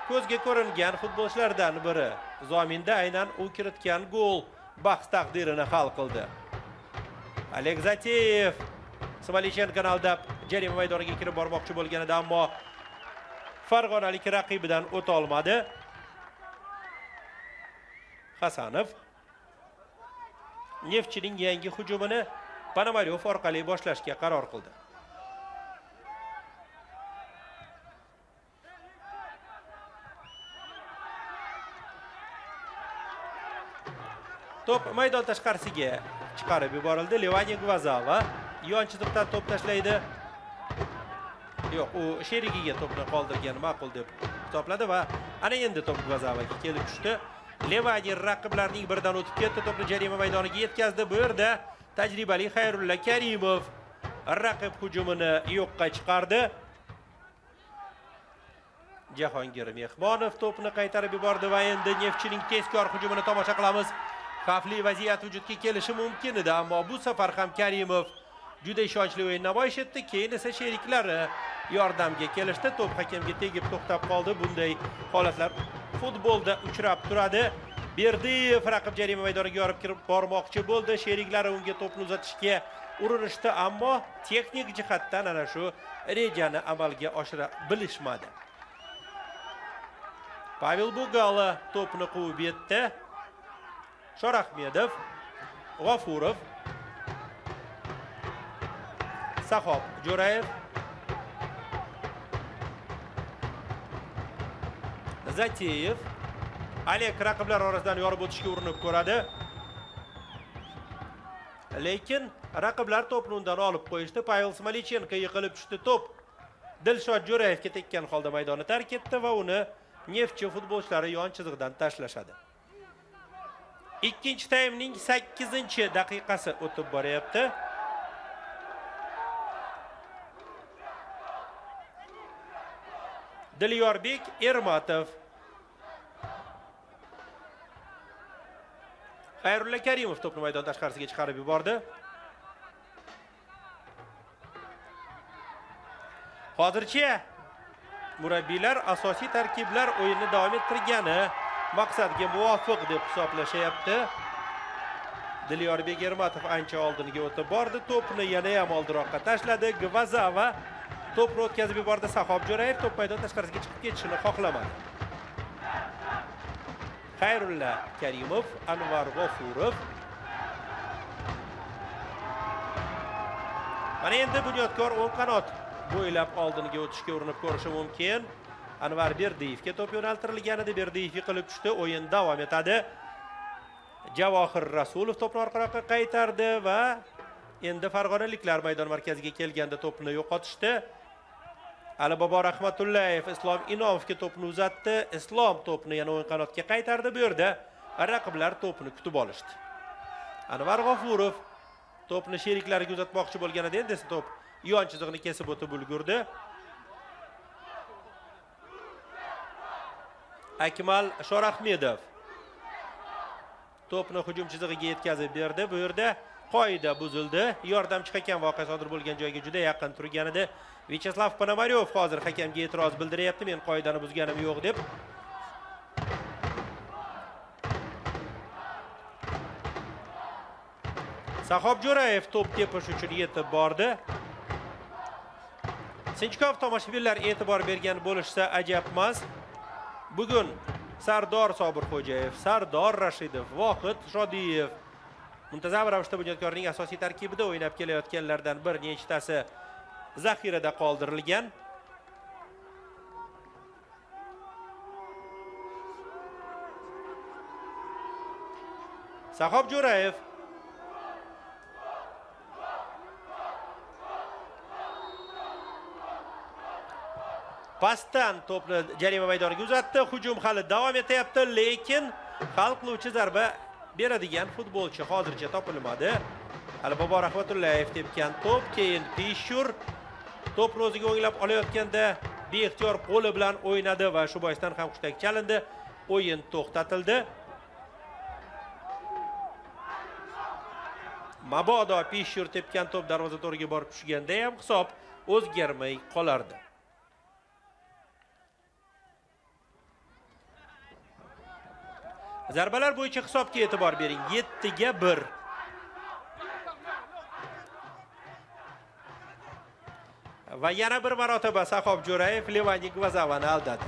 ko'zga ko'ringan futbolchilardan biri. Zominda aynan u kiritgan gol bahs taqdirini hal qildi. Oleg Zateyev Smolichenko aldab jarima maydoniga kirib bormoqchi bo'lganida, ammo farg'onalik raqibidan o'ta olmadi. Hasanov Neftchining yangi hujumini Ponomaryov orqali boshlashga qaror qildi. Top maydon tashqarisiga chiqarib yuborildi. Levaniya Gvazava yon chiziqdan top tashlaydi. Yo'q, u sherigiga to'pni qoldirgan ma'qul deb hisobladi va ana endi top Gvazavaga kelib tushdi. Levaniya raqiblarning biridan o'tib ketdi, to'pni jarima maydoniga yetkazdi. Bu yerda tajribali Xayrulla Karimov raqib hujumini yo'qqa chiqardi. Jahongir Mehmonov to'pni qaytarib yubordi va endi Neftchining tezkor hujumini tomosha qilamiz. Xavfli vaziyat vujudga kelishi mumkin edi, ammo bu safar ham Karimov juda ishonchli o'yin namoyish etdi. Keyin esa sheriklari yordamga kelishdi. To'p hakamga tegib to'xtab qoldi. Bunday holatlar futbolda uchrab turadi. Berdiyev raqib jarima maydoniga yorib kirib bormoqchi bo'ldi. Sheriklari unga to'pni uzatishga urinishdi, ammo texnik jihatdan ana shu rejani amalga oshira bilishmadi. Pavel Bugala to'pni quvib yetdi. Shorahmedov, G'ofurov, Sahob Jo'rayev, Zateyev, Alek raqiblar orasidan yorib o'tishga urinib ko'radi. Lekin raqiblar to'pni undan olib qo'yishdi. Pavel Smolichenko yiqilib tushdi. To'p Dilshod Jo'rayevga tekkan holda maydonni tark etdi va uni Neftchi futbolchilari yon chiziqdan tashlashadi. Ikkinchi taymning 8-daqiqasi o'tib boryapti. Dilyorbek Ermatov, Xayrulla Karimov to'pni maydon tashqarisiga chiqarib yubordi. Hozircha murabbiylar asosiy tarkiblar o'yinni davom ettirgani maqsadga muvofiq deb hisoblashyapti. Dilyorbek Ermatov ancha oldinga o'tib bordi. To'pni yana ham oldinroqqa tashladi. Gvazava to'pni o'tkazib yubordi. Sahob Jo'rayev to'p maydon tashqarisiga chiqib ketishini xohlamadi. Xayrulla Karimov, Anvar G'ofurov. Mana endi Bunyodkor o'ng qanot bo'ylab oldinga o'tishga urinib ko'rishi mumkin. Anvar Berdiyevga to'p yo'naltirilgan edi. Berdiyev yiqilib tushdi. O'yin davom etadi. Javohir Rasulov to'pni orqaroqqa qaytardi va endi farg'onaliklar maydon markaziga kelganda to'pni yo'qotishdi. Alibobo Rahmatullayev Islom Inomovga to'pni uzatdi. Islom to'pni yana o'ng qanotga qaytardi. Bu yerda raqiblar to'pni kutib olishdi. Anvar G'ofurov to'pni sheriklariga uzatmoqchi bo'lgan edi. Endi esa to'p yon chiziqni kesib o'tib ulgurdi. Akmal Shorahmedov to'pni hujum chizig'iga yetkazib berdi. Bu yerda qoida buzildi. Yordamchi hakam voqea sodir bo'lgan joyga juda yaqin turgan edi. Vyacheslav Ponomaryov hozir hakamga e'tiroz bildiryapti. Men qoidani buzganim yo'q deb. Sahob Jo'rayev to'p tepish uchun yetib bordi. Sinchkov tomoshabinlar e'tibor bergan bo'lishsa ajab emas. Bugun Sardor Sobirxo'jayev, Sardor Rashidov, Vohid Shodiyev muntazam ravishda Bunyodkorning asosiy tarkibida o'ynab kelayotganlardan bir nechtasi zaxirada qoldirilgan. Sahob Jo'rayev pastdan to'pni jarima maydoniga uzatdi. Hujum hali davom etyapti, lekin hal qiluvchi zarba beradigan futbolchi hozircha topilmadi. Alibobo Rahmatullayev tepgan to'p, keyin Pishur to'pni o'ziga o'nglab olayotganda beixtiyor qo'li bilan o'ynadi va shu boisdan ham hushtak chalindi. O'yin to'xtatildi. Mabodo Pishur tepgan to'p darvoza to'riga borib tushganda ham hisob o'zgarmay qolardi. Zarbalar bo'yicha hisobga e'tibor bering. 7 ga 1. Va yana bir marotaba Sahob Jo'rayev Levani Gvazavani aldadi.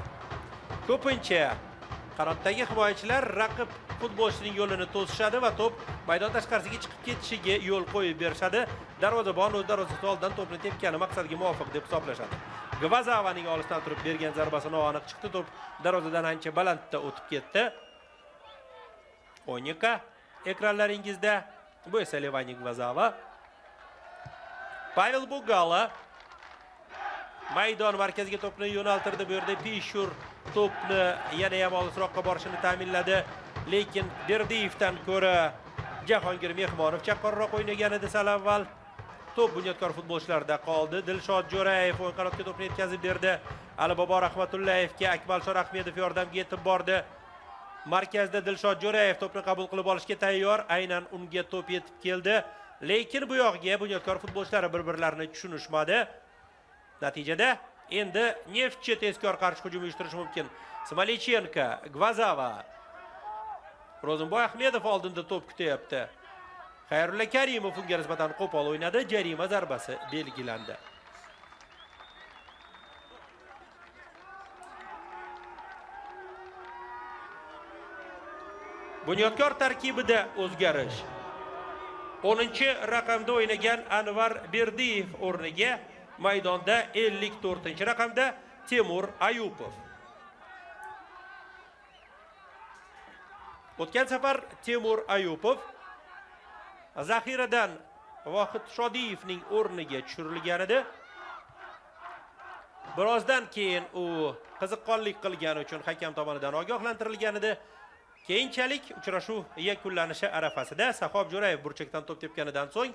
Ko'pincha qanotdagi himoyachilar raqib futbolchining yo'lini to'sishadi va to'p maydon tashqarisiga chiqib ketishiga yo'l qo'yib berishadi. Darvozabon o'z darvozasi oldidan to'pni tepgani maqsadga muvofiq deb hisoblashadi. Gvazavaning olisdan turib bergan zarbasi noaniq chiqdi. To'p darvozadan ancha balandda o'tib ketdi. O'yinka ekranlaringizda. Bu esa Levani Gvazava. Pavel Bugala maydon markaziga to'pni yo'naltirdi. Bu yerda Pishur to'pni yana ham olisroqqa borishini ta'minladi. Lekin Berdiyevdan ko'ra Jahongir Mehmonov chaqqonroq o'ynagan edi sal avval. To'p Bunyodkor futbolchilarida qoldi. Dilshod Jo'rayev o'ng qanotga to'pni yetkazib berdi. Alibobor Rahmatullayevga Akmalshor Ahmedov yordamga yetib bordi. Markazda Dilshod Jo'rayev to'pni qabul qilib olishga tayyor. Aynan unga to'p yetib keldi. Lekin bu yoqga Bunyodkor futbolchilari bir-birlarini tushunishmadi. Natijada endi Neftchi tezkor qarshi hujum uyushtirishi mumkin. Smolichenko, Gvazava. Ro'zimboy Ahmedov oldinda to'p kutyapti. Xayrulla Karimov unga nisbatan qo'pol o'ynadi. Jarima zarbasi belgilandi. Bunyodkor tarkibida o'zgarish. 10-raqamda o'ynagan Anvar Berdiyev o'rniga maydonda 54-raqamda Temur Ayupov. O'tgan safar Temur Ayupov zaxiradan Vohid Shodiyevning o'rniga tushirilgan edi. Birozdan keyin u qiziqqonlik qilgani uchun hakam tomonidan ogohlantirilgan edi. Keyinchalik uchrashuv yakunlanishi arafasida Sahob Jo'rayev burchakdan to'p tepganidan so'ng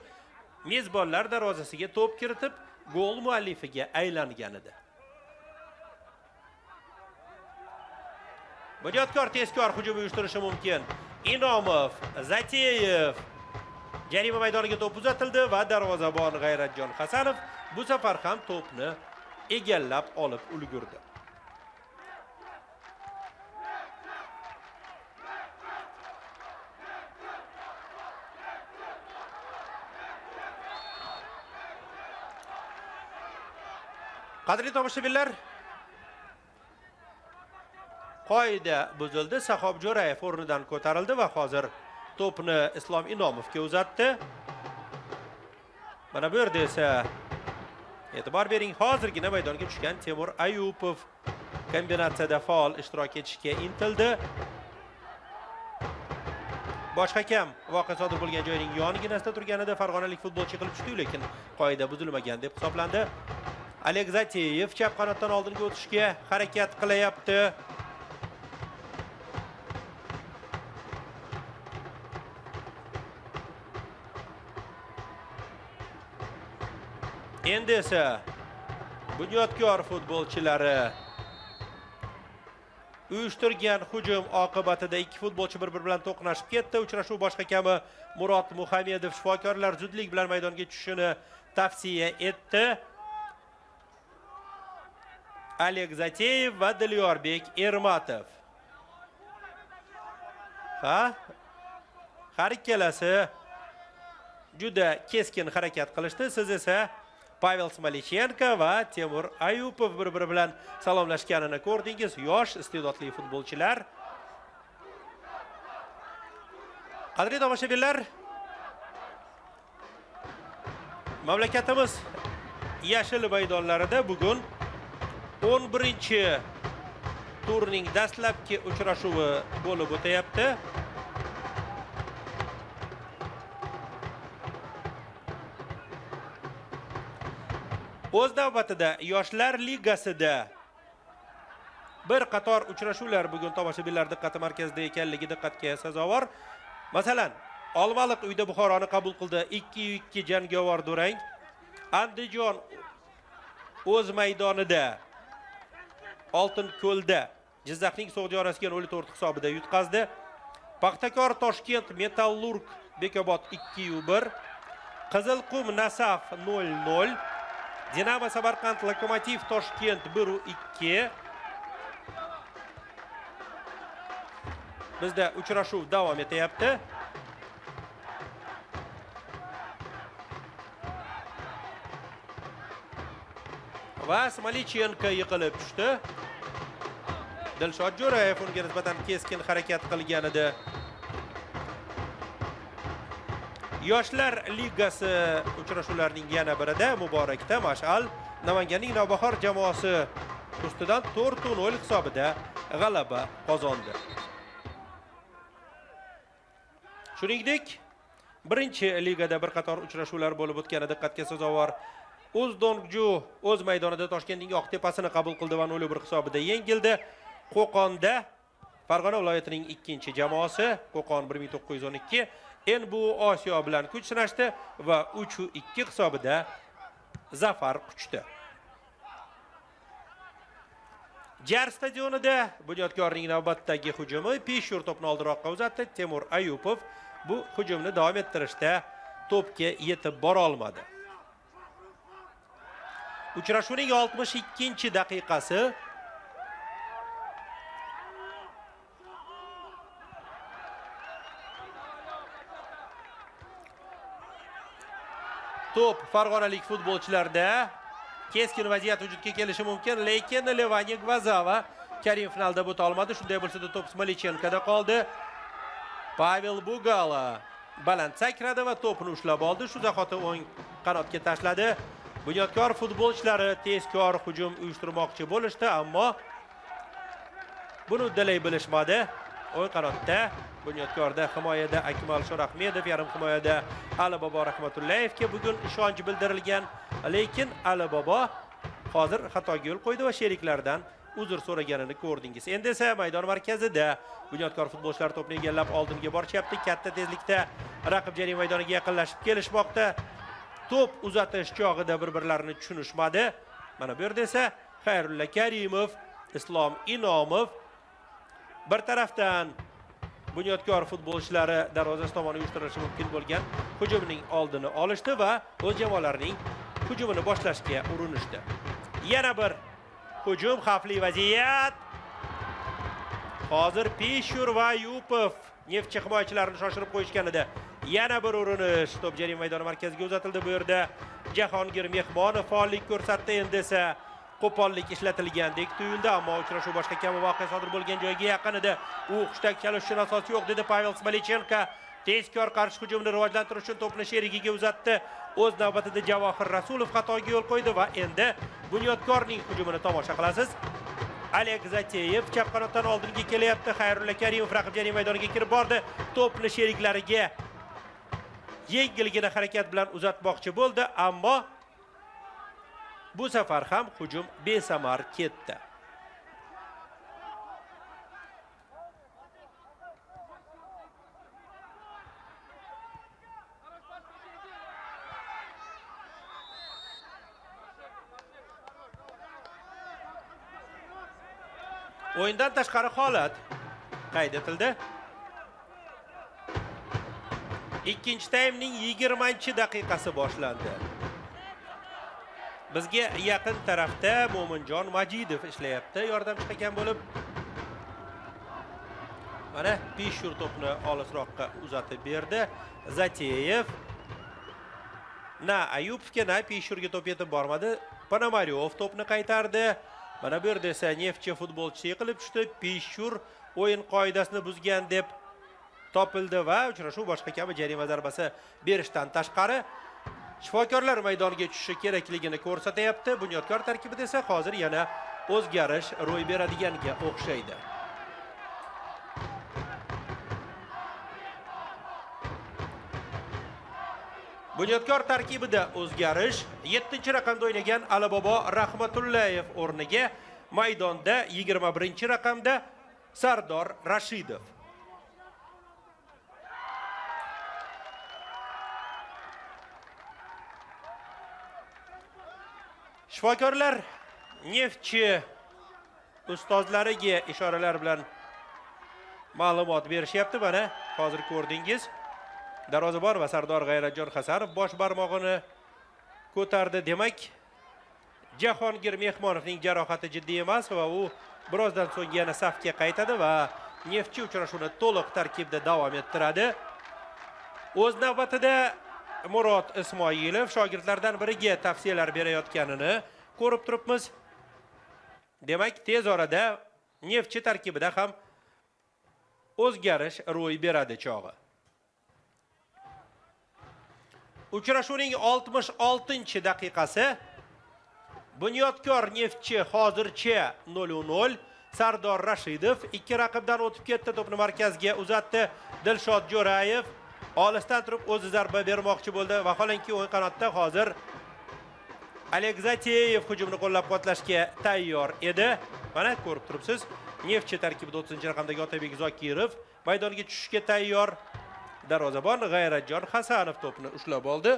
mezbonlar darvozasiga to'p kiritib, gol muallifiga aylangan edi. Bunyodkor tezkor hujum uyushtirishi mumkin. Inomov, Zateyev jarima maydoniga to'p uzatildi va darvozabon G'ayratjon Hasanov bu safar ham to'pni egallab olib ulgurdi. Qadrli tomoshabinlar, qoida buzildi. Sahob Jo'rayev o'rnidan ko'tarildi va hozir to'pni Islom Inomovga uzatdi. Mana bu yerda esa e'tibor bering, hozirgina maydonga tushgan Temur Ayupov kombinatsiyada faol ishtirok etishga intildi. Bosh hakam voqea sodir bo'lgan joyning yonginasida turganida farg'onalik futbolchi qilib tushdi, lekin qoida buzilmagan deb hisoblandi. Oleg Zateyev chap qanotdan oldinga o'tishga harakat qilyapti. Endi esa Bunyodkor futbolchilari uyushtirgan hujum oqibatida ikki futbolchi bir-biri bilan to'qnashib ketdi. Uchrashuv bosh hakami Murod Muhammedov shifokorlar zudlik bilan maydonga tushishini tavsiya etdi. Oleg Zateyev va Dilyorbek Ermatov. Har ikkalasi juda keskin harakat qilishdi. Siz esa Pavel Smolichenko va Temur Ayupov bir-biri bilan salomlashganini ko'rdingiz. Yosh, iste'dodli futbolchilar. Qadrli tomoshabinlar, mamlakatimiz yashil maydonlarida bugun 11-turning dastlabki uchrashuvi bo'lib o'tayapti. O'z navbatida Yoshlar Ligasida bir qator uchrashuvlar bugun tomoshabinlar diqqati markazida ekanligi diqqatga sazovor. Masalan, Olmaliq uyda Buxoroni qabul qildi. 2-2 jangovar durang. Andijon o'z maydonida Oltinko'lda Jizzaxning So'g'diyonasiga 0-4 hisobida yutqazdi. Paxtakor Toshkent Metallurg Bekobod 2-1, Qizilqum Nasaf 0-0, Dinamo Samarqand Lokomotiv Toshkent 1-2, bizda uchrashuv davom etyapti. Va Smolichenko yiqilib tushdi. Dilshod Jo'rayev unga nisbatan keskin harakat qilgan edi. Yoshlar ligasi uchrashuvlarining yana birida Muborakda Mash'al Namanganning Navbahor jamoasi ustidan 4-0 hisobida g'alaba qozondi. Shuningdek, birinchi ligada bir qator uchrashuvlar bo'lib o'tgani diqqatga sazovor. O'zdongju o'z maydonida Toshkentning Oqtepasini qabul qildi va 0-1 hisobida yengildi. Qo'qonda Farg'ona viloyatining ikkinchi jamoasi Qo'qon 1912 NBU Osiyo bilan kuch sinashdi va 3-2 hisobida zafar quchdi. Jar stadionida Bunyodkorning navbatdagi hujumi Peshur to'pni oldiroqqa uzatdi. Temur Ayupov bu hujumni davom ettirishda to'pga yetib bora olmadi. Uchrashuvning 62-daqiqasi to'p farg'onalik futbolchilarda keskin vaziyat vujudga kelishi mumkin, lekin Levaniya Gvazava Karim finalda bo'ta olmadi. Shunday bo'lsa-da to'p Smolichenkoda qoldi. Pavel Bugala baland sakradi va to'pni ushlab oldi. Shu zahoti o'ng qanotga tashladi. Bunyodkor futbolchilari tezkor hujum uyushtirmoqchi bo'lishdi, ammo buni uddalay bilishmadi. O'ng qanotda Bunyodkorda himoyada Akmal Shorahmedov, yarim himoyada Ali Bobo Rahmatullayevga bugun ishonch bildirilgan, lekin Ali Bobo hozir xatoga yo'l qo'ydi va sheriklaridan uzr so'raganini ko'rdingiz. Endi esa maydon markazida Bunyodkor futbolchilari to'pni egallab oldinga borishyapti. Katta tezlikda raqib jarima maydoniga yaqinlashib kelishmoqda. To'p uzatish chog'ida bir-birlarini tushunishmadi. Mana bu yerda esa Xayrulla Karimov, Islom Inomov bir tarafdan Bunyodkor futbolchilari darvozasi tomon uyushtirilishi mumkin bo'lgan hujumning oldini olishdi va o'z jamoalarining hujumini boshlashga urinishdi. Yana bir hujum, xavfli vaziyat. Hozir Peshur va Ayupov Neftchi himoyachilarini shoshirib qo'yishgan edi. Yana bir urinish, to'p jarima maydoni markaziga uzatildi. Bu yerda Jahongir Mehmonov faollik ko'rsatdi. Endi esa qo'pollik ishlatilgandek tuyuldi, ammo uchrashuv boshqa kabi voqea sodir bo'lgan joyga yaqin edi. U hushtak chalish uchun asos yo'q dedi Pavel Smolichenko. Tezkor qarshi hujumni rivojlantirish uchun to'pni sherigiga uzatdi. O'z navbatida Javohir Rasulov xatoga yo'l qo'ydi va endi Bunyodkorning hujumini tomosha qilasiz. Oleg Zateyev chap qanotdan oldinga kelyapti. Xayrulla Karimov raqib jarima maydoniga kirib bordi. To'pni sheriklariga yengilgina harakat bilan uzatmoqchi bo'ldi, ammo bu safar ham hujum besamar ketdi. O'yindan tashqari holat qayd etildi. Ikkinchi taymning 20-daqiqasi boshlandi. Bizga yaqin tarafda Mo'minjon Majidov ishlayapti, yordamchi hakam bo'lib. Mana Peshur to'pni olisroqqa uzatib berdi. Zateyev na Ayupovga, na Peshurga to'p yetib bormadi. Ponomaryov to'pni qaytardi. Mana bu yerda esa Neftchi futbolchisi yiqilib tushdi. Peshur o'yin qoidasini buzgan deb topildi va uchrashuv boshqa kabi jarima zarbasi berishdan tashqari shifokorlar maydoniga tushishi kerakligini ko'rsatyapti. Bunyodkor tarkibida esa hozir yana o'zgarish ro'y beradiganga o'xshaydi. Bunyodkor tarkibida o'zgarish, 7-raqamda o'ynagan Ali Bobo Rahmatullayev o'rniga maydonda 21-raqamda Sardor Rashidov. Shifokorlar Neftchi ustozlariga ishoralar bilan ma'lumot berishyapti. Mana hozir ko'rdingiz. Darvozabon va Sardor G'ayratjon Hasanov bosh barmog'ini ko'tardi. Demak, Jahongir Mehmonovning jarohati jiddiy emas va u birozdan so'ng yana safga qaytadi va Neftchi uchrashuvni to'liq tarkibda davom ettiradi. O'z navbatida Murod Ismoilov shogirdlardan biriga tavsiyalar berayotganini ko'rib turibmiz. Demak, tez orada Neftchi tarkibida ham o'zgarish ro'y beradi chog'i. Uchrashuvning 66-daqiqasi. Bunyodkor Neftchi hozircha 0-0. Sardor Rashidov ikki raqibdan o'tib ketdi, to'pni markazga uzatdi. Dilshod Jo'rayev olisdan turib o'zi zarba bermoqchi bo'ldi. Vaholanki o'ng qanotda hozir Oleg Zateyev hujumni qo'llab-quvvatlashga tayyor edi. Mana ko'rib turibsiz. Neftchi tarkibida 30-raqamdagi Otabek Zokirov maydonga tushishga tayyor. Darvozabon G'ayratjon Hasanov to'pni ushlab oldi.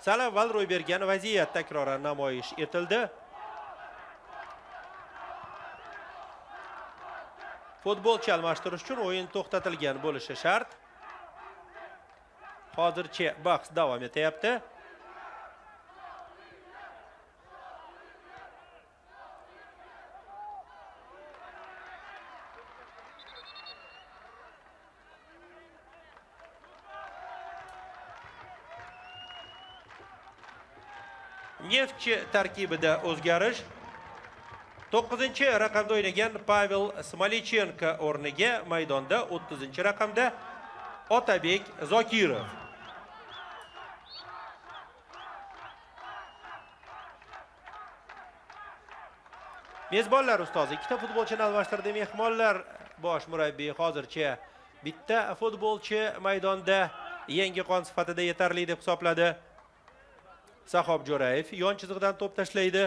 Sal avval ro'y bergan vaziyat takroran namoyish etildi. Futbolchi almashtirish uchun o'yin to'xtatilgan bo'lishi shart. Hozircha bahs davom etyapti. Neftchi tarkibida o'zgarish. 9-raqamda o'ynagan Pavel Smolichenko o'rniga maydonda 30-raqamda Otabek Zokirov. Mezbonlar ustozi ikkita futbolchini almashtirdi. Mehmonlar bosh murabbiy hozircha bitta futbolchi maydonda yangi qon sifatida yetarli deb hisobladi. Sahob Jo'rayev yon chiziqdan to'p tashlaydi.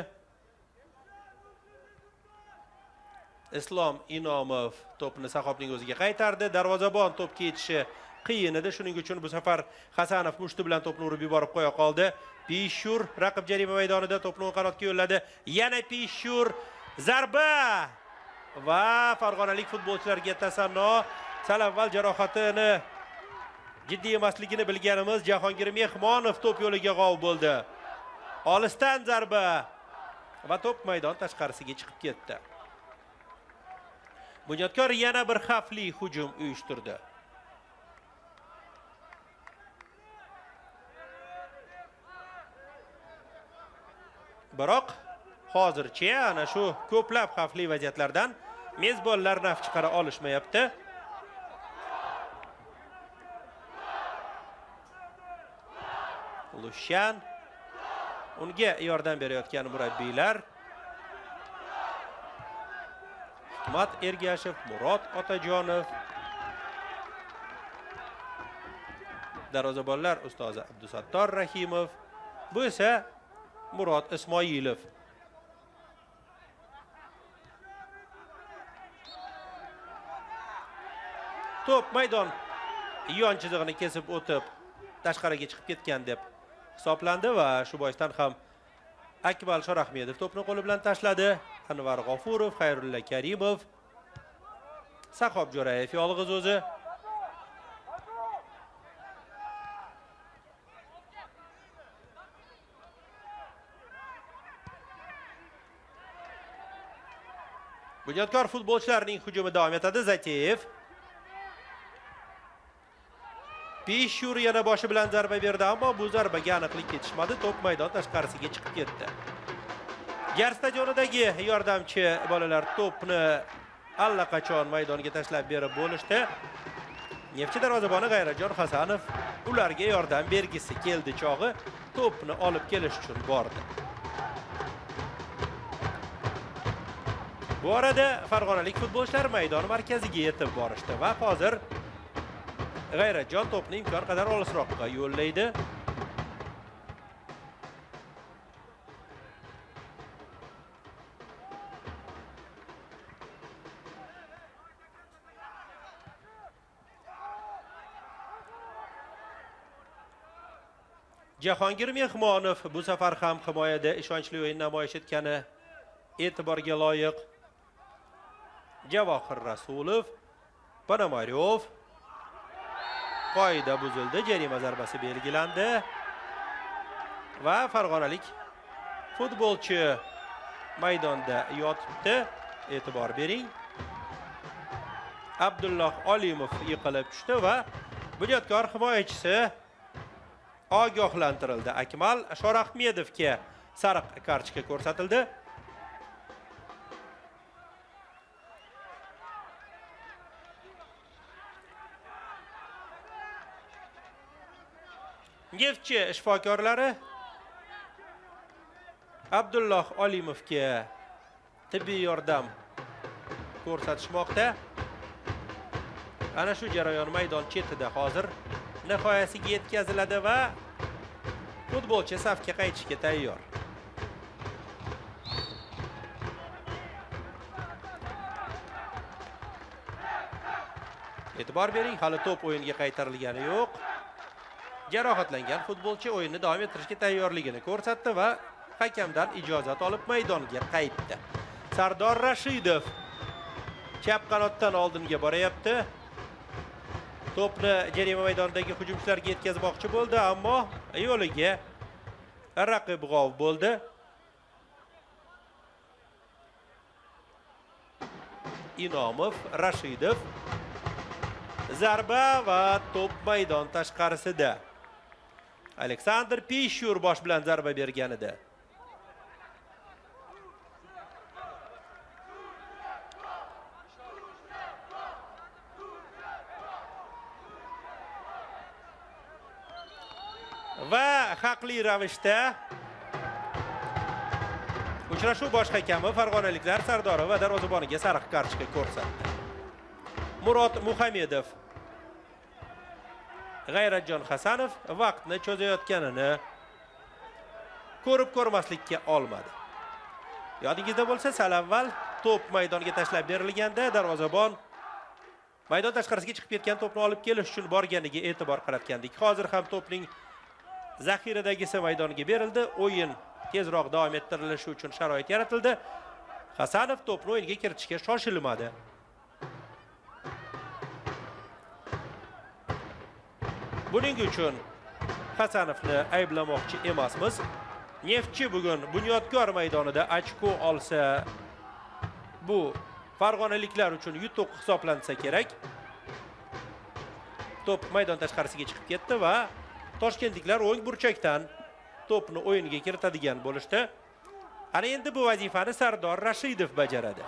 Islom Inomov to'pni Sahobning o'ziga qaytardi. Darvozabon to'pga yetishi qiyin edi. Shuning uchun bu safar Hasanov mushti bilan to'pni urib yuborib qo'ya qoldi. Pishur raqib jarima maydonida to'pni o'ng qanotga yo'lladi. Yana Pishur zarba va farg'onalik futbolchilarga tasanno. Sal avval jarohatini jiddiy emasligini bilganimiz Jahongir Mehmonov to'p yo'liga g'ov bo'ldi. Olisdan zarba va to'p maydon tashqarisiga chiqib ketdi. Bunyodkor yana bir xavfli hujum uyushtirdi. Biroq hozircha ana shu ko'plab xavfli vaziyatlardan mezbonlar naf chiqara olishmayapti. Lushan unga yordam berayotgan murabbiylar Hikmat Ergashev, Murod Otajonov. Darvozabonlar ustozi Abdusattor Rahimov. Bu esa Murod Ismoilov. To'p maydon yon chizig'ini kesib o'tib tashqariga chiqib ketgan deb hisoblandi va shu boisdan ham Akmal Shorahmedov to'pni qo'li bilan tashladi. Anvar G'ofurov, Xayrulla Karimov, Sahob Jo'rayev yolg'iz o'zi. Bunyodkor futbolchilarining hujumi davom etadi. Zateyev Pishur yana boshi bilan zarba berdi, ammo bu zarbaga aniqlik yetishmadi. To'p maydon tashqarisiga chiqib ketdi. Gar stadionidagi yordamchi bolalar to'pni allaqachon maydonga tashlab berib bo'lishdi. Neftchi darvozaboni G'ayratjon Hasanov ularga yordam bergisi keldi chog'i to'pni olib kelish uchun bordi. Bu arada farg'onalik futbolchilar maydon markaziga yetib borishdi va hozir G'ayratjon to'pni imkon qadar olisroqqa yo'llaydi. Jahongir Mehmonov bu safar ham himoyada ishonchli o'yin namoyish etgani e'tiborga loyiq. Javohir Rasulov, Ponomaryov. Qoida buzildi, jarima zarbasi belgilandi va farg'onalik Futbolchi maydonda yotibdi. E'tibor bering. Abdulloh Olimov yiqilib tushdi va bunyodkor himoyachisi ogohlantirildi. Akmal Shorahmedovga sariq kartochka ko'rsatildi. Neftchi shifokorlari Abdulloh Olimovga tibbiy yordam ko'rsatishmoqda. Ana shu jarayon maydon chetida hozir nihoyasiga yetkaziladi va futbolchi safga qaytishga tayyor. E'tibor bering, hali to'p o'yinga qaytarilgani yo'q. Jarohatlangan futbolchi o'yinni davom ettirishga tayyorligini ko'rsatdi va hakamdan ijozat olib maydonga qaytdi. Sardor Rashidov chap qanotdan oldinga boryapti. To'pni jarima maydonidagi hujumchilarga yetkazmoqchi bo'ldi, ammo yo'liga raqib g'ov bo'ldi. Inomov, Rashidov zarba va to'p maydon tashqarisida. Aleksandr Pishur bosh bilan zarba bergan edi. Va haqli ravishda uchrashuv bosh hakami farg'onaliklar Sardorov va darvozaboniga sariq kartochka ko'rsatdi. Murod Muhamedov G'ayratjon Hasanov vaqtni cho'zayotganini ko'rib ko'rmaslikka olmadi. Yodingizda bo'lsa, sal avval to'p maydonga tashlab berilganda darvozabon maydon tashqarisiga chiqib ketgan to'pni olib kelish uchun borganiga e'tibor qaratgandik. Hozir ham to'pning zaxiradagisi maydonga berildi. O'yin tezroq davom ettirilishi uchun sharoit yaratildi. Hasanov to'pni o'yinga kiritishga shoshilmadi. Buning uchun Hasanovni ayblamoqchi emasmiz. Neftchi bugun Bunyodkor maydonida ochko olsa, bu farg'onaliklar uchun yutuq hisoblansa kerak. To'p maydon tashqarisiga chiqib ketdi va toshkentliklar o'ng burchakdan to'pni o'yinga kiritadigan bo'lishdi. Ana endi bu vazifani Sardor Rashidov bajaradi.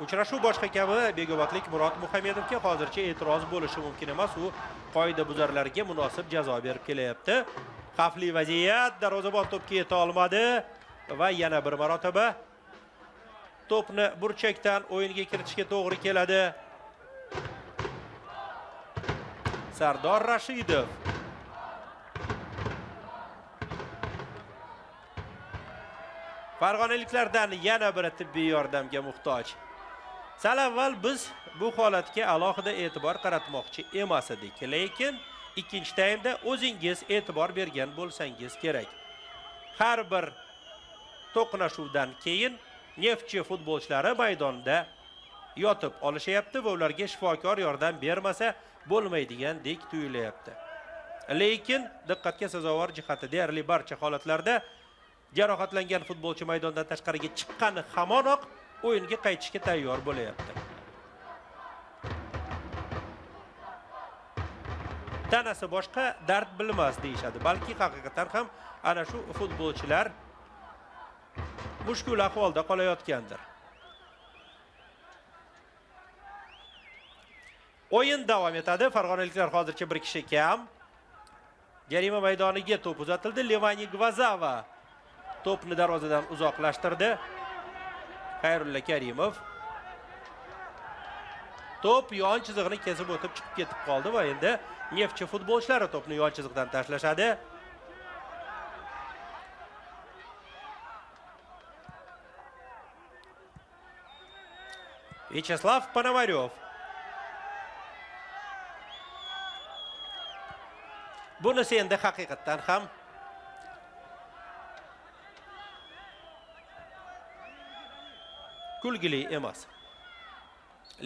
Uchrashuv bosh hakami Begobodlik Murod Muhamedovga hozircha e'tiroz bo'lishi mumkin emas. U qoidabuzarlarga munosib jazo berib kelyapti. Xavfli vaziyat, darvozabon to'pga yeta olmadi va yana bir marotaba to'pni burchakdan o'yinga kiritishga to'g'ri keladi. Sardor Rashidov farg'onaliklardan yana biri tibbiy yordamga muhtoj. Sal avval biz bu holatga alohida e'tibor qaratmoqchi emas edik, lekin ikkinchi taymda o'zingiz e'tibor bergan bo'lsangiz kerak. Har bir to'qnashuvdan keyin Neftchi futbolchilari maydonda yotib olishyapti va ularga shifokor yordam bermasa bo'lmaydigandek tuyulyapti. Lekin diqqatga sazovor jihati deyarli barcha holatlarda jarohatlangan futbolchi maydondan tashqariga chiqqani hamonoq o'yinga qaytishga tayyor bo'layapti. Tanasi boshqa dard bilmas deyishadi. Balki haqiqatan ham ana shu futbolchilar mushkul ahvolda qolayotgandir. O'yin davom etadi. Farg'onaliklar hozircha bir kishi kam. Jarima maydoniga to'p uzatildi. Levani Gvazava to'pni darvozadan uzoqlashtirdi. Xayrulla Karimov to'p yon chizig'ini kesib o'tib chiqib ketib qoldi va endi Neftchi futbolchilari to'pni yon chiziqdan tashlashadi. Vyacheslav Ponomaryov bunisi endi haqiqatdan ham kulgili emas.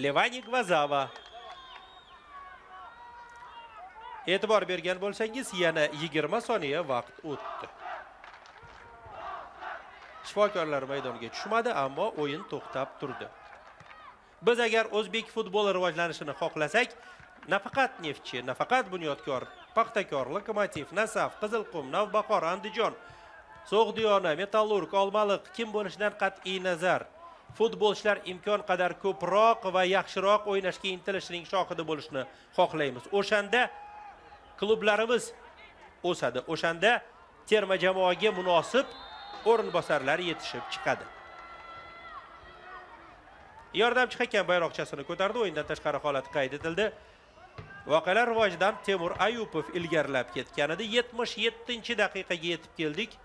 Levani Gvazava E'tibor bergan bo'lsangiz, yana 20 soniya vaqt o'tdi. Shifokorlar maydonga tushmadi, ammo o'yin to'xtab turdi. Biz agar o'zbek futboli rivojlanishini xohlasak, nafaqat Neftchi, nafaqat Bunyodkor, Paxtakor, Lokomotiv, Nasaf, Qizilqum, Navbahor, Andijon, So'g'diyona, Metallurg, Olmaliq kim bo'lishidan qat'iy nazar, futbolchilar imkon qadar ko'proq va yaxshiroq o'ynashga intilishining shohidi bo'lishni xohlaymiz. O'shanda klublarimiz o'sadi, o'shanda terma jamoaga munosib o'rinbosarlar yetishib chiqadi. Yordamchi hakam bayroqchasini ko'tardi, o'yindan tashqari holat qayd etildi. Voqealar rivojidan Temur Ayupov ilgarilab ketgan edi. 77-daqiqaga yetib keldik.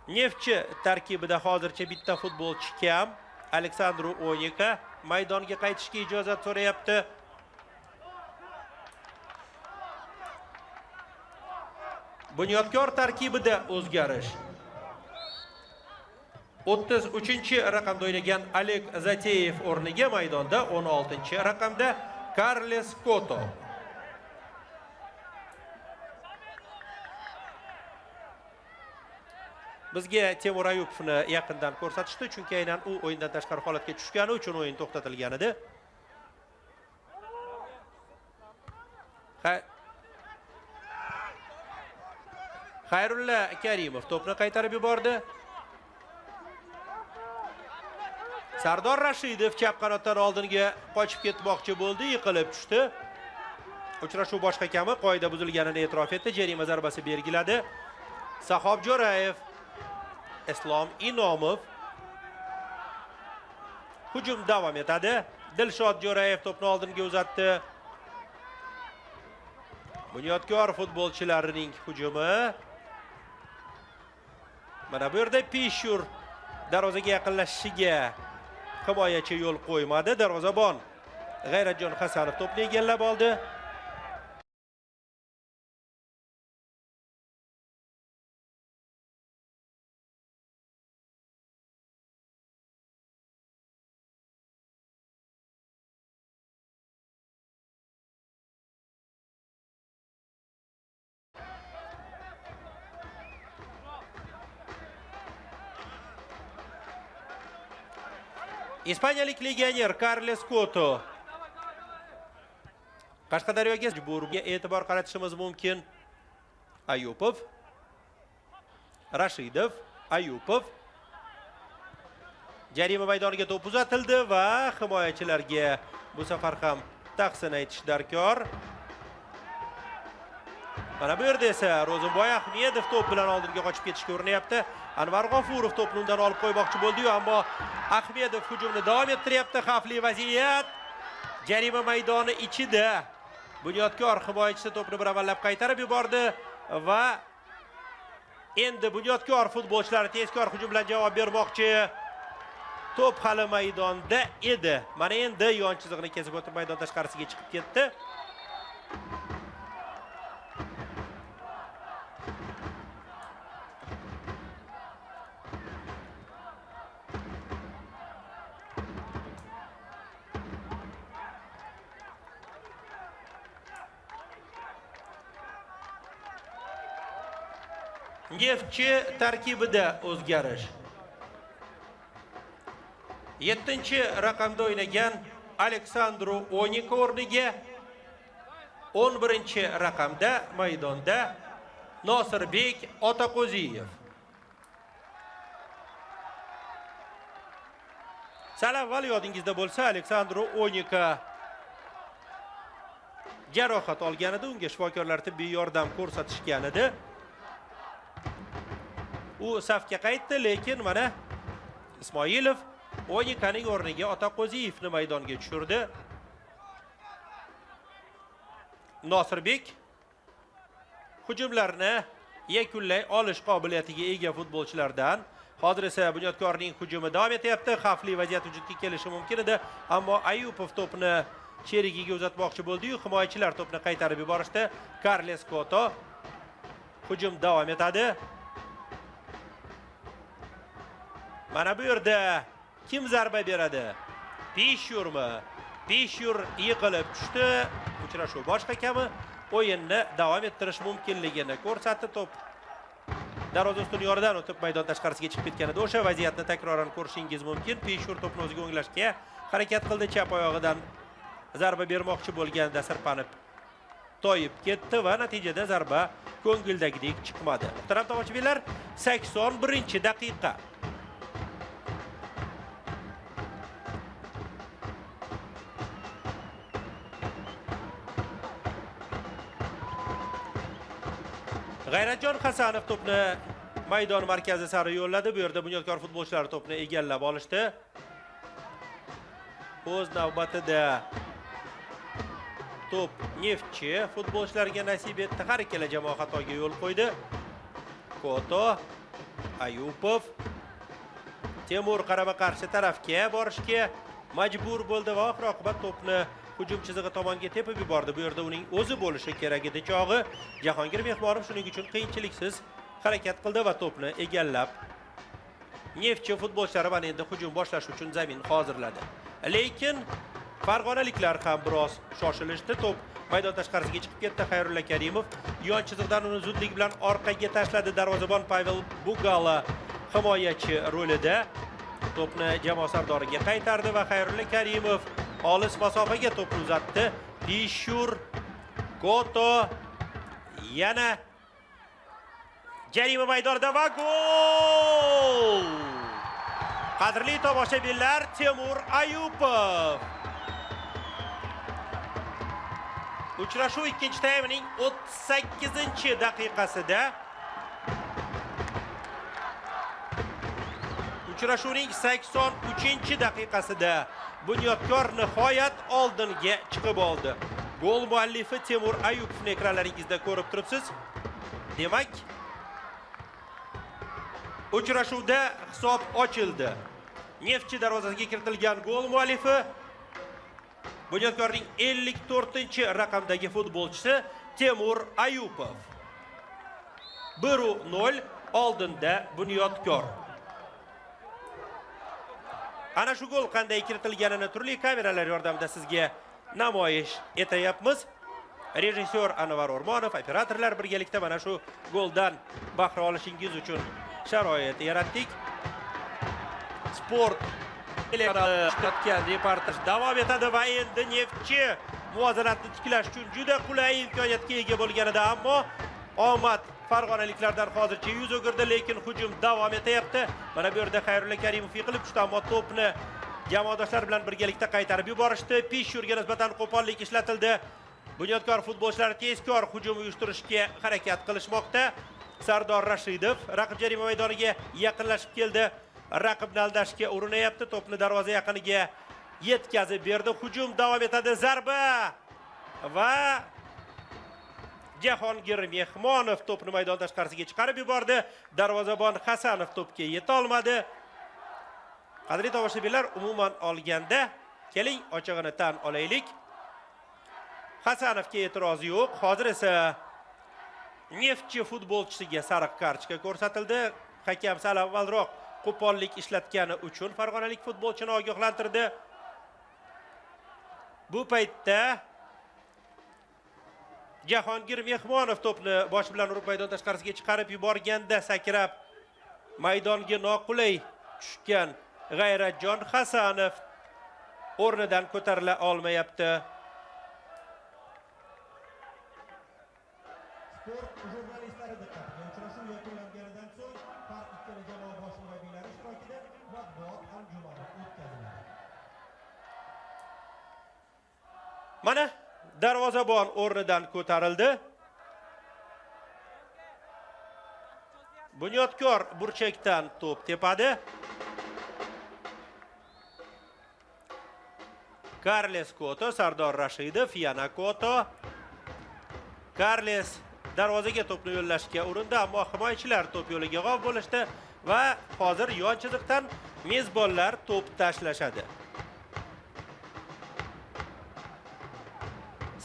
Neftchi tarkibida hozircha bitta futbolchi kam. Aleksandru Onyeka maydonga qaytishga ijozat so'rayapti. Bunyodkor tarkibida o'zgarish. 33-raqamda o'ynagan Alek Zateyev o'rniga maydonda 16-raqamda Carles Koto. Bizga Temur Ayupovni yaqindan ko'rsatishdi, chunki aynan u o'yindan tashqari holatga tushgani uchun o'yin to'xtatilgan edi. Xayrulla Karimov to'pni qaytarib yubordi. Sardor Rashidov chap qanotdan oldinga qochib ketmoqchi bo'ldi, yiqilib tushdi. Uchrashuv bosh hakami qoida buzilganini e'tirof etdi, jarima zarbasi belgiladi. Sahob Jo'rayev, Islom Inomov hujum davom etadi. Dilshod Jo'rayev to'pni oldinga uzatdi. Bunyodkor futbolchilarining hujumi. Mana bu yerda Pishur darvozaga yaqinlashishiga himoyachi yo'l qo'ymadi. Darvozabon G'ayratjon Hasanov to'pni egallab oldi. Ispaniyalik legioner Carles Koto Qashqadaryoga majburga e'tibor qaratishimiz mumkin. Ayupov, Rashidov, Ayupov. Jarima maydoniga to'p uzatildi va himoyachilarga bu safar ham tahsin aytish darkor. Mana bu yerda esa Ro'zimboy Ahmedov to'p bilan oldinga qochib ketishga urinyapti. Anvar G'ofurov to'pni undan olib qo'ymoqchi bo'ldi-yu, ammo Ahmedov hujumni davom ettiryapti. Xavfli vaziyat. Jarima maydoni ichida Bunyodkor himoyachisi to'pni bir amallab qaytarib yubordi va endi Bunyodkor futbolchilari tezkor hujum bilan javob bermoqchi. To'p hali maydonda edi. Mana endi yon chiziqni kesib o'tib maydon tashqarisiga chiqib ketdi. Neftchi tarkibida o'zgarish. 7-raqamda o'ynagan Aleksandru Onyeka o'rniga 11-raqamda maydonda Nosirbek Otaqo'ziyev. Sal avval yodingizda bo'lsa, Aleksandru Onyeka jarohat olgan edi, unga shifokorlar tibbiy yordam ko'rsatishgan edi. U safga qaytdi, lekin mana Ismoilov Onyekaning o'rniga Otaqo'ziyevni maydonga tushirdi. Nosirbek hujumlarni yakunlay olish qobiliyatiga ega futbolchilardan. Hozir esa Bunyodkorning hujumi davom etyapti. Xavfli vaziyat vujudga kelishi mumkin edi, ammo Ayupov to'pni cherigiga uzatmoqchi bo'ldi-yu, himoyachilar to'pni qaytarib yuborishdi. Carles Koto hujum davom etadi. Mana bu yerda kim zarba beradi? Pishurmi? Peshur yiqilib tushdi. Uchrashuv bosh hakami o'yinni davom ettirish mumkinligini ko'rsatdi. To'p darvoza ustuni yonidan o'tib maydon tashqarisiga chiqib ketganida o'sha vaziyatni takroran ko'rishingiz mumkin. Peshur to'pni o'ziga o'nglashga harakat qildi. Chap oyog'idan zarba bermoqchi bo'lganda sirpanib toyib ketdi va natijada zarba ko'ngildagidek chiqmadi. Muhtaram tomoshabinlar, 81-daqiqa. G'ayratjon Hasanov to'pni maydon markazi sari yo'lladi. Bu yerda Bunyodkor futbolchilari to'pni egallab olishdi. O'z navbatida to'p Neftchi futbolchilarga nasib etdi. Har ikkala jamoa xatoga yo'l qo'ydi. Koto, Ayupov, Temur qarama-qarshi tarafga borishga majbur bo'ldi va oxir-oqibat to'pni hujum chizig'i tomonga tepib yubordi. Bu yerda uning o'zi bo'lishi kerak edi chog'i. Jahongir Mehmonov shuning uchun qiyinchiliksiz harakat qildi va to'pni egallab Neftchi futbolchilari mana endi hujum boshlash uchun zamin hozirladi. Lekin farg'onaliklar ham biroz shoshilishdi. To'p maydon tashqarisiga chiqib ketdi. Xayrulla Karimov yon chiziqdan uni zudlik bilan orqaga tashladi. Darvozabon Pavel Bugala himoyachi rolida to'pni jamoa sardoriga qaytardi va Xayrulla Karimov olis masofaga to'pni uzatdi. Peshur, Koto, yana jarima maydonida va gol! Qadrli tomoshabinlar, Temur Ayupov uchrashuv ikkinchi taymning 38-daqiqasida uchrashuvning 83-daqiqasida Bunyodkor nihoyat oldinga chiqib oldi. Gol muallifi Temur Ayupovni ekranlaringizda ko'rib turibsiz. Demak, uchrashuvda hisob ochildi. Neftchi darvozasiga kiritilgan gol muallifi Bunyodkorning 54-raqamdagi futbolchisi Temur Ayupov. 1-0 oldinda Bunyodkor. Ana shu gol qanday kiritilganini turli kameralar yordamida sizga namoyish etayapmiz. Rejissyor Anvar O'rmonov, operatorlar birgalikda mana shu goldan bahra olishingiz uchun sharoit yaratdik. Sport telekanali reportaj davom etadi va endi Neftchi muvozanatni tiklash uchun juda qulay imkoniyatga ega bo'lganida, ammo omad farg'onaliklardan hozircha yuz o'girdi, lekin hujum davom etyapti. Mana bu yerda Xayrulla Karimov yiqilib tushdi, ammo to'pni jamoadoshlar bilan birgalikda qaytarib yuborishdi. Peshurga nisbatan qo'pollik ishlatildi. Bunyodkor futbolchilari tezkor hujum uyushtirishga harakat qilishmoqda. Sardor Rashidov raqib jarima maydoniga yaqinlashib keldi. Raqibni aldashga urinayapti. To'pni darvoza yaqiniga yetkazib berdi. Hujum davom etadi. Zarba va Jahongir Mehmonov to'pni maydon tashqarisiga chiqarib yubordi. Darvozabon Hasanov to'pga yeta olmadi. Qadrli tomoshabinlar, umuman olganda, keling ochig'ini tan olaylik. Hasanovga e'tiroz yo'q. Hozir esa Neftchi futbolchisiga sariq kartochka ko'rsatildi. Hakam sal avvalroq qo'pollik ishlatgani uchun farg'onalik futbolchini ogohlantirdi. Bu paytda Jahongir Mehmonov to'pni bosh bilan urib maydon tashqarisiga chiqarib yuborganda sakrab maydonga noqulay tushgan G'ayratjon Hasanov o'rnidan ko'tarila olmayapti. Sport jurnalistlari diqqatiga, uchrashuv yakunlanganidan so'ng har ikkala jamoa bosh murabbiylari ishtirokida matbuot anjumani o'tkaziladi. Mana darvozabon o'rnidan ko'tarildi. Bunyodkor burchakdan to'p tepadi. Karles Koto, Sardor Rashidov, yana Koto. Karles darvozaga to'pni yo'llashga urindi, ammo himoyachilar to'p yo'liga g'ov bo'lishdi va hozir yon chiziqdan mezbonlar to'p tashlashadi.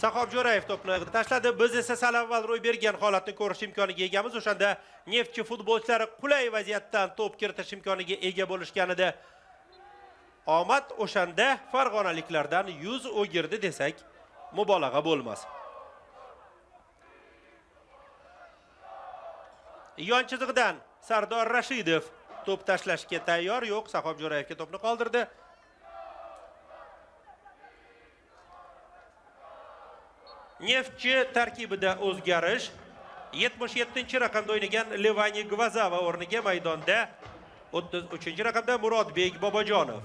Sahob Jo'rayev to'pni tashladi. Biz esa sal avval ro'y bergan holatni ko'rish imkoniga egamiz. O'shanda Neftchi futbolchilari qulay vaziyatdan to'p kiritish imkoniga ega bo'lishganida Omad o'shanda farg'onaliklardan 100 o'girdi desak, mubolag'a bo'lmas. Yon chiziqdan Sardor Rashidov to'p tashlashga tayyor, yo'q, Sahob Jo'rayevga to'pni qoldirdi. Neftchi tarkibida o'zgarish. 77-raqamda o'ynagan Levani Gvazava o'rniga maydonda 33-raqamda Murodbek Bobojonov.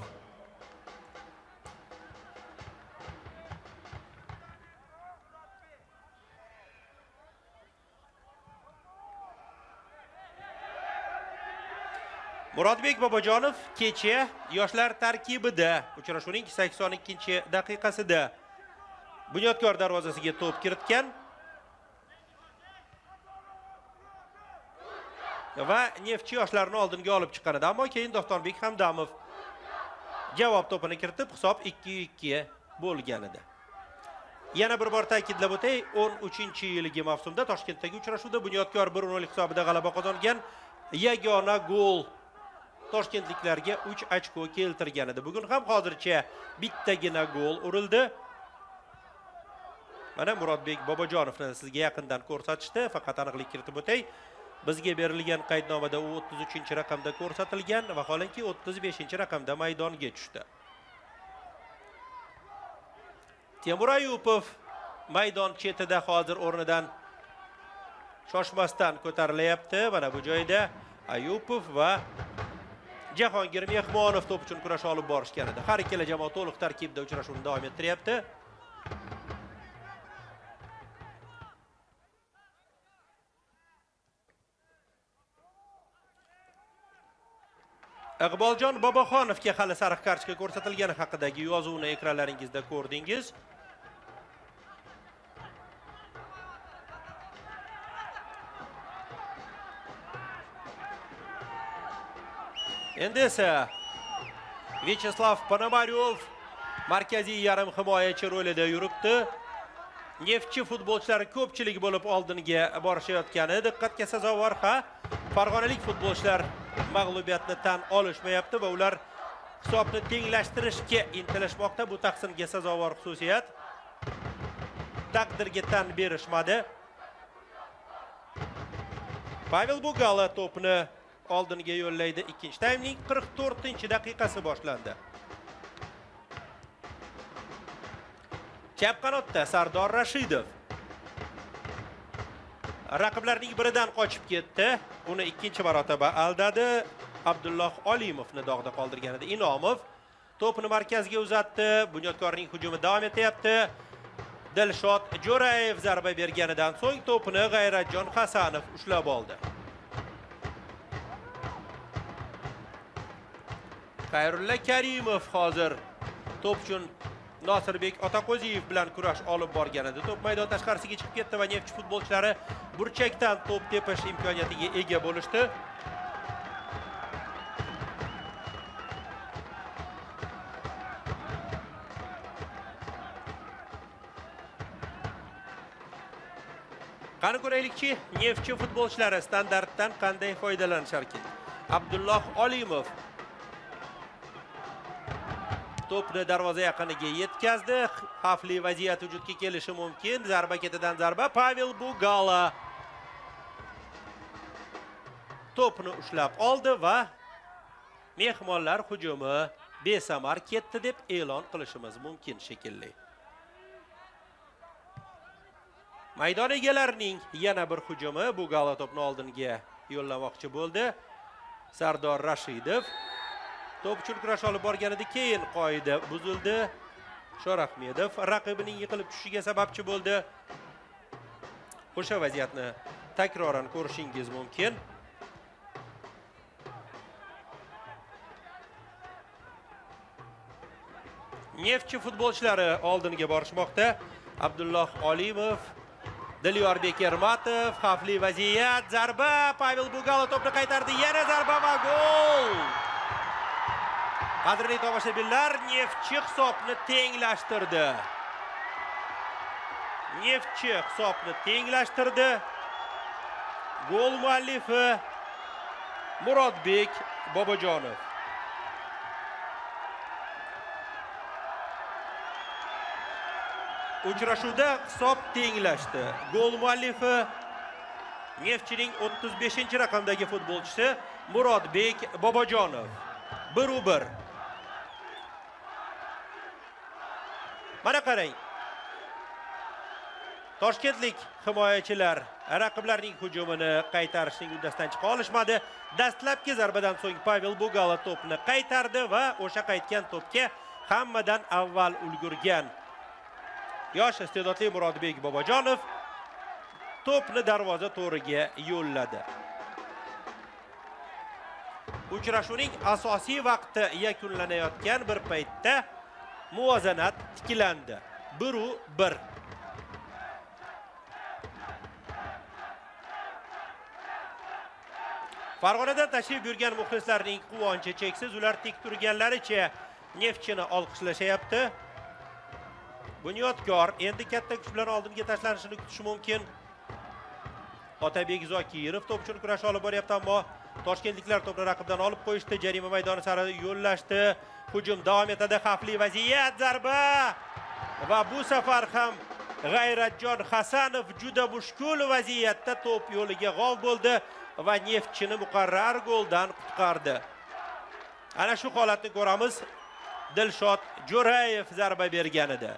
Murodbek Bobojonov kecha yoshlar tarkibida uchrashuvning 82-daqiqasida Bunyodkor darvozasiga to'p kiritgan va Neftchi yoshlarni oldinga olib chiqqan edi, ammo keyin Dostonbek Hamdamov javob to'pini kiritib, hisob 2-2 bo'lgan edi. Yana bir bor ta'kidlab o'tay, 13-yilgi mavsumda Toshkentdagi uchrashuvda Bunyodkor 1-0 hisobida g'alaba qozongan, yagona gol toshkentliklarga 3 ochko keltirgan edi. Bugun ham hozircha bittagina gol urildi. Mana Murodbek Bobojonovni sizga yaqindan ko'rsatishdi, faqat aniqlik kiritib o'tay. Bizga berilgan qaydnomada u 33-raqamda ko'rsatilgan, vaholanki 35-raqamda maydonga tushdi. Temur Ayupov maydon chetida hozir o'rnidan shoshmasdan ko'tarilyapti. Mana bu joyda Ayupov va Jahongir Mehmonov to'p uchun kurash olib borishgan edi. Har ikkala jamoa to'liq tarkibda uchrashuvni davom ettiryapti. Iqboljon Boboxonovga hali sariq kartochka ko'rsatilgani haqidagi yozuvni ekranlaringizda ko'rdingiz. Endi esa Vyacheslav Ponomaryov markaziy yarim himoyachi rolida yuribdi. Neftchi futbolchilari ko'pchilik bo'lib oldinga borishayotgani diqqatga sazovor. Farg'onalik futbolchilar mag'lubiyatni tan olishmayapti va ular hisobni tenglashtirishga intilishmoqda. Bu tahsinga sazovor xususiyat. Taqdirga tan berishmadi. Pavel Bugala to'pni oldinga yo'llaydi. Ikkinchi taymning 44-daqiqasi boshlandi. Chap qanotda Sardor Rashidov raqiblarning biridan qochib ketdi. Uni ikkinchi marotaba aldadi. Abdulloh Olimovni dog'da qoldirgan edi. Inomov to'pni markazga uzatdi. Bunyodkorning hujumi davom etyapti. Dilshod Jo'rayev zarba berganidan so'ng to'pni G'ayratjon Hasanov ushlab oldi. Xayrulla Karimov hozir to'p uchun Nosirbek Otaqo'ziyev bilan kurash olib borgan edi. To'p maydon tashqarisiga chiqib ketdi va Neftchi futbolchilari burchakdan to'p tepish imkoniyatiga ega bo'lishdi. Qani ko'raylikchi, Neftchi futbolchilari standartdan qanday foydalanishar ekan. Abdulloh Olimov to'pni darvoza yaqiniga yetkazdi. Xavfli vaziyat vujudga kelishi mumkin. Zarba ketidan zarba. Pavel Bugala to'pni ushlab oldi va mehmonlar hujumi besamar ketdi deb e'lon qilishimiz mumkin shekilli. Maydon egalarining yana bir hujumi. Bugala to'pni oldinga yo'llamoqchi bo'ldi. Sardor Rashidov to'p uchun kurash olib borgan edi, keyin qoida buzildi. Shorahmedov raqibining yiqilib tushishiga sababchi bo'ldi. O'sha vaziyatni takroran ko'rishingiz mumkin. Neftchi futbolchilari oldinga borishmoqda. Abdulloh Olimov, Dilyorbek Ermatov, xavfli vaziyat, zarba, Pavel Bugala to'pni qaytardi, yana zarba va gol. Qadrli tomoshabinlar, Neftchi hisobni tenglashtirdi. Neftchi hisobni tenglashtirdi. Gol muallifi Murodbek Bobojonov. Uchrashuvda hisob tenglashdi. Gol muallifi Neftchining 35-raqamdagi futbolchisi Murodbek Bobojonov. 1-1. Mana qarang. Toshkentlik himoyachilar raqiblarning hujumini qaytarishning uddasidan chiqa olishmadi. Dastlabki zarbadan so'ng Pavel Bugala to'pni qaytardi va o'sha qaytgan to'pga hammadan avval ulgurgan yosh iste'dodli Murodbek Bobojonov to'pni darvoza to'riga yo'lladi. Uchrashuvning asosiy vaqti yakunlanayotgan bir paytda muvozanat tiklandi. 1-1. Farg'onadan tashrif buyurgan muxlislarning quvonchi cheksiz. Ular tik turganlaricha Neftchini olqishlashyapti. Bunyodkor endi katta kuch bilan oldinga tashlanishini kutish mumkin. Otabek Zokirov to'p uchun kurash olib boryapti, ammo toshkentliklar to'pni raqibdan olib qo'yishdi. Jarima maydoni sari yo'llashdi. Hujum davom etadi. Xavfli vaziyat, zarba. Va bu safar ham G'ayratjon Hasanov juda mushkul vaziyatda to'p yo'liga g'ov bo'ldi va Neftchini muqarrar goldan qutqardi. Ana shu holatni ko'ramiz. Dilshod Jo'rayev zarba bergan edi.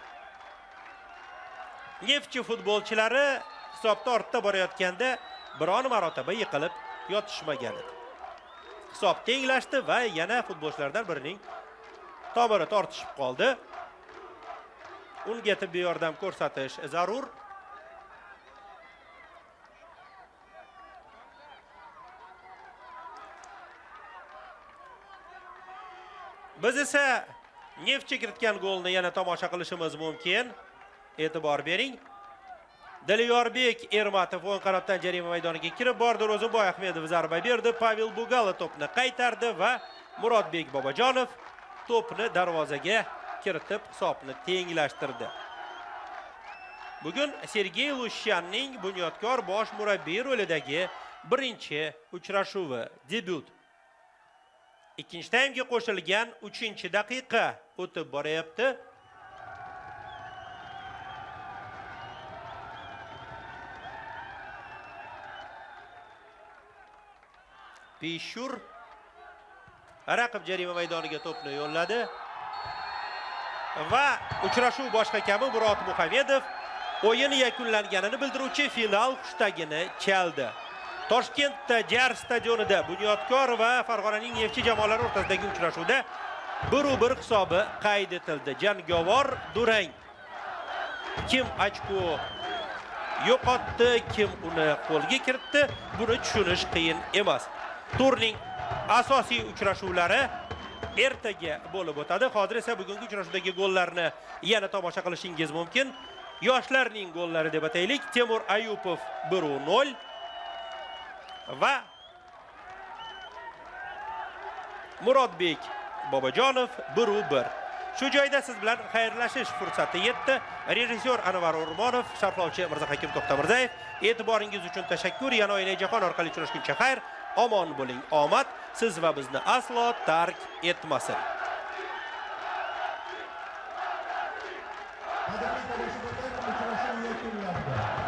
Neftchi futbolchilari hisobda ortda borayotganda biron marotaba yiqilib yotishmagan edi. Hisob tenglashdi va yana futbolchilardan birining tomiri tortishib qoldi. Unga tibbiy yordam ko'rsatish zarur. Biz esa Neftchi kiritgan golni yana tomosha qilishimiz mumkin. E'tibor bering. Dilyorbek Ermatov o'ng qanotdan jarima maydoniga kirib bordi. Ro'zimboy Ahmedov zarba berdi. Pavel Bugala to'pni qaytardi va Murodbek Bobojonov to'pni darvozaga kiritib hisobni tenglashtirdi. Bugun Sergey Lushanning Bunyodkor bosh murabbiy rolidagi birinchi uchrashuvi, debyut. Ikkinchi taymga qo'shilgan 3-daqiqa o'tib borayapti. Pishur raqib jarima maydoniga to'pni yo'lladi va uchrashuv bosh hakami Murod Muhamedov o'yin yakunlanganini bildiruvchi final xushtagini chaldi. Toshkentda Jar stadionida Bunyodkor va Farg'onaning Neftchi jamoalari o'rtasidagi uchrashuvda 1-1 hisobi qayd etildi. Jangovar durang. Kim ochko yo'qotdi, kim uni qo'lga kiritdi, buni tushunish qiyin emas. Turning asosiy uchrashuvlari ertaga bo'lib o'tadi. Hozir esa bugungi uchrashuvdagi gollarni yana tomosha qilishingiz mumkin. Yoshlarning gollari deb ataylik. Temur Ayupov 1-0 va Murodbek Bobojonov 1-1. Shu joyda siz bilan xayrlashish fursati yetdi. Rejissyor Anvar O'rmonov, sharhlovchi Mirzahakim To'xtamirzayev. E'tiboringiz uchun tashakkur. Yana o'yinay-jahon orqali uchrashguncha xayr. Omon bo'ling. Omad siz va bizni aslo tark etmasin. Qadrli tomoshabinlar, uchrashuv yakunlandi.